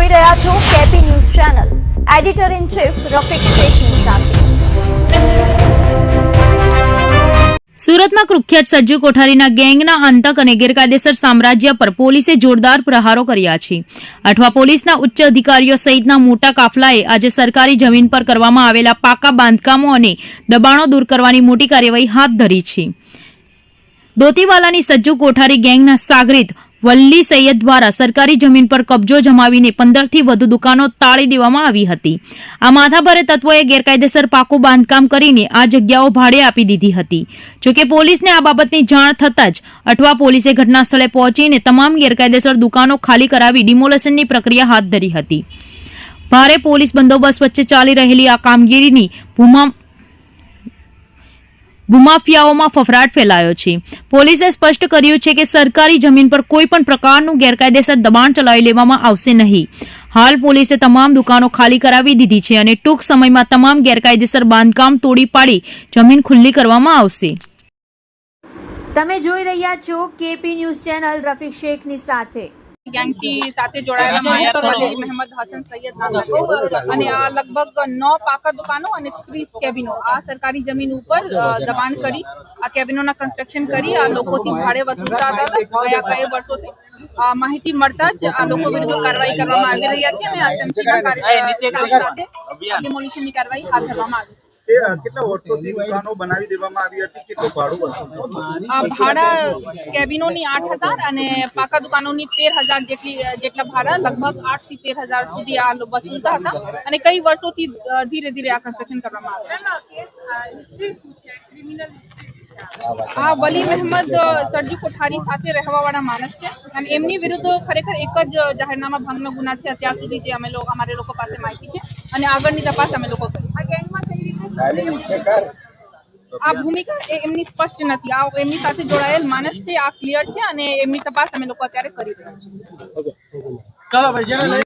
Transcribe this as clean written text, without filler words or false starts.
જોઈ રહ્યા છો KP news channel. Editor in chief Rafiq શેખની સાથે। સુરતમાં કુખ્યાત સજ્જુ કોઠારીના ગેંગના આતંક અને ગેરકાયદેસર સામ્રાજ્ય પર પોલીસે જોરદાર પ્રહારો કર્યા છે। અઠવા પોલીસના ઉચ્ચ અધિકારીઓ સહિતના મોટા કાફલાએ આજે સરકારી જમીન પર કરવામાં આવેલા પાકા બાંધકામો અને દબાણો દૂર કરવાની મોટી કાર્યવાહી હાથ ધરી છે। દોતીવાલાની સજ્જુ કોઠારી ગેંગના સાગરીત વલ્લી સૈયદ દ્વારા સરકારી જમીન પર કબજો જમાવીને 15થી વધુ દુકાનો તાળી દેવામાં આવી હતી। આ માથાભારે તત્વોએ ગેરકાયદેસર પાકું બાંધકામ કરીને આ જગ્યાઓ ભાડે આપી દીધી હતી। જોકે પોલીસને આ બાબતની જાણ થતાં જ અઠવા પોલીસે ઘટના સ્થળે પહોંચીને તમામ ગેરકાયદેસર દુકાનો ખાલી કરાવી ડિમોલેશનની પ્રક્રિયા હાથ ધરી હતી। ભારે પોલીસ બંદોબસ્ત વચ્ચે ચાલી રહેલી આ કામગીરીની ભૂમાફિયાઓમાં ફફડાટ ફેલાયો છે। પોલીસે સ્પષ્ટ કર્યું છે કે સરકારી જમીન પર કોઈ પણ પ્રકારનું ગેરકાયદેસર દબાણ ચલાવી લેવામાં આવશે નહીં। હાલ પોલીસે તમામ દુકાનો ખાલી કરાવી દીધી છે અને ટૂંક સમયમાં તમામ ગેરકાયદેસર બાંધકામ તોડી પાડી જમીન ખુલ્લી કરવામાં આવશે। તમે જોઈ રહ્યા છો કેપી ન્યૂઝ ચેનલ રફીક શેખની સાથે। गैंग की साथे जोड़ाયેલા વલી મહેમદ હસન સૈયદ નામ છે અને આ લગભગ 9 પાકા દુકાનો અને 30 કેબિનો આ સરકારી જમીન ઉપર દબાણ કરી આ કેબિનોના કન્સ્ટ્રક્શન કરી આ લોકોથી ભાડે વસૂલતા હતા ગયા કઈ વર્ષોથી। માહિતી મળતા જ આ લોકો વિરુદ્ધ કાર્યવાહી કરવામાં આવી રહ્યા છે અને એસએમસીના કાર્યક્રમ ડિમોલિશનની કાર્યવાહી હાથ ધરવામાં આવી છે। કેટલા વર્ષોથી દુકાનો બનાવી દેવામાં આવી હતી, કેટલું ભાડું વસૂલવામાં? ભાડા કેબિનોની 8,000 અને પાકા દુકાનોની 13,000 જેટલા ભાડા લગભગ 8 થી 13,000 સુધી આ વસૂલતા હતા અને કઈ વર્ષોથી ધીરે ધીરે આ કન્સ્ટ્રક્શન કરવામાં આવે છે। આ વલી મહેમદ સજ્જુ કોઠારી સાથે રહેવાવાળા માણસ છે અને એમની વિરુદ્ધ ખરેખર એક જ જાહેરનામા ભંગનો ગુના છે અત્યાર સુધી જે અમારે લોકો પાસે માહિતી છે અને આગળની તપાસ અમે લોકો કરી। આ ગેંગમાં કઈ રીતે આ ભૂમિકા એમની સ્પષ્ટ નથી। આ એમની સાથે જોડાયેલ માણસ છે, આ ક્લિયર છે અને એમની તપાસ અમે લોકો અત્યારે કરી રહ્યા છીએ।